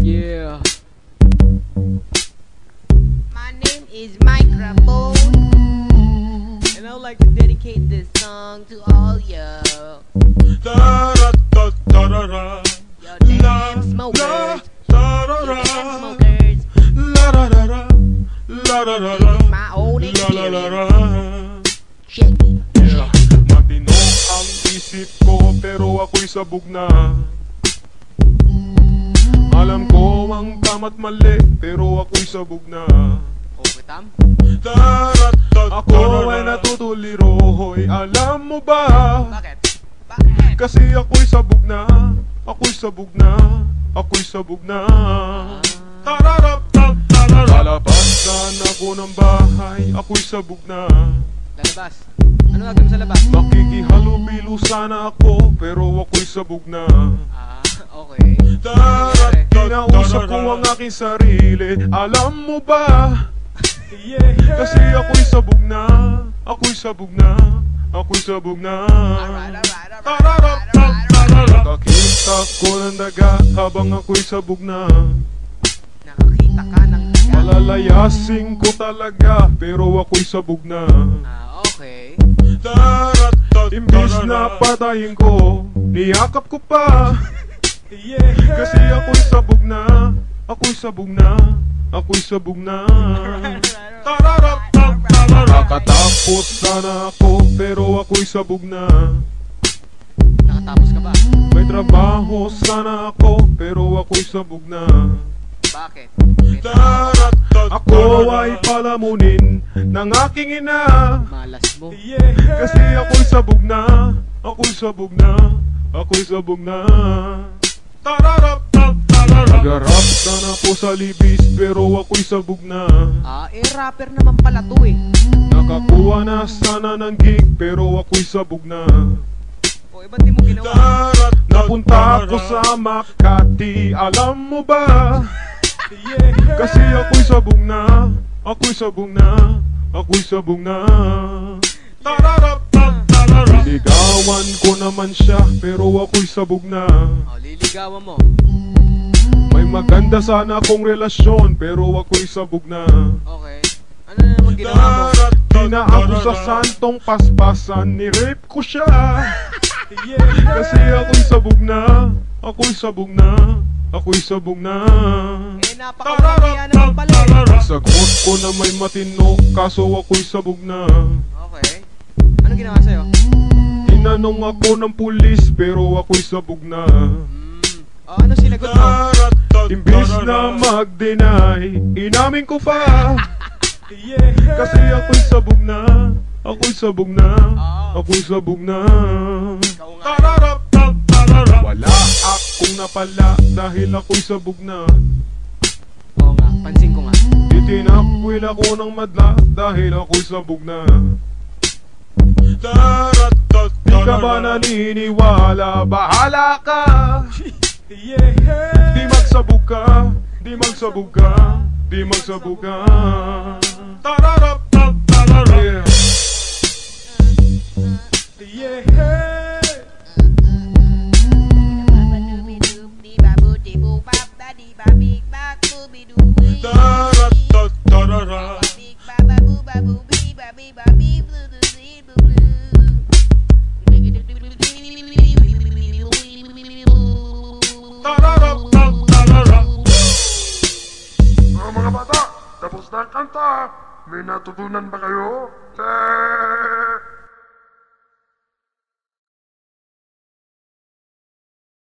Yeah. My name is Microphone, and I would like to dedicate this song to all you. Yo, damn smokers. My own experience. Check it. Yeah. Matino ang isip ko pero ako'y sabog na. Alam ko ang tama't mali pero ako'y sabog na. Okay, Tam? Ako ay natutuliro, hoy, alam mo ba? Bakit? Bakit? Kasi ako'y sabog na. Ako'y sabog na. Ako'y sabog na. Lalabasan ako ng bahay, ako'y sabog na. Lalabas. Ano gagawin mo sa labas? Makikihalubilo sana ako, pero ako'y sabog na. Okay. Kinausap ko ang aking sarili, alam mo ba? Kasi ako'y sabog na. Ako'y sabog na. Ako'y sabog na. Nakakita ko ng daga habang ako'y sabog na. Nakakita ka ng daga. Malalayasin ko talaga, pero ako'y sabog na. Okay. Imbis na patayin ko, niyakap ko pa. Kasi ako'y sabog na. Ako'y sabog na. Ako'y sabog na. Nakatapos sana ako, pero ako'y sabog na. Nakatapos ka ba? May trabaho sana ako, pero ako'y sabog na. Bakit? Ako ay palamunin ng aking ina. Malas mo. Kasi ako'y sabog na. Ako'y sabog na. Ako'y sabog na. Nagarap sana po sa libis, pero ako'y sabog na. Rapper naman pala to eh. Nakakuha na sana ng gig, pero ako'y sabog na. O, ba't di mo ginawa? Napunta ako sa Makati, alam mo ba? Kasi ako'y sabog na. Ako'y sabog na. Ako'y sabog na. Liligawan ko naman siya, pero ako'y sabog na. Liligawan mo. May maganda sana akong relasyon, pero ako'y sabog na. Okay. Ano na naman ginawa mo? Di na ako sa santong paspasan, ni-rape ko siya. Kasi ako'y sabog na. Ako'y sabog na. Ako'y sabog na. Napakawagiya naman pala eh. Sagot ko na may matino, kaso ako'y sabog na. Okay. Ano ginawa sa'yo? Tinanong ako ng pulis, pero ako'y sabog na. Ano sinagot mo? Imbis na mag-deny, inamin ko pa. Kasi ako'y sabog na. Ako'y sabog na. Ako'y sabog na. Wala akong napala dahil ako'y sabog na. Oo nga, pansin ko nga. Itinakwil ako ng madla dahil ako'y sabog na. Di ka ba naniniwala? Bahala ka. Di magsabog ka. Di magsabog ka. Di magsabog ka. Mga bata, tapos na ang kanta. May natutunan ba kayo?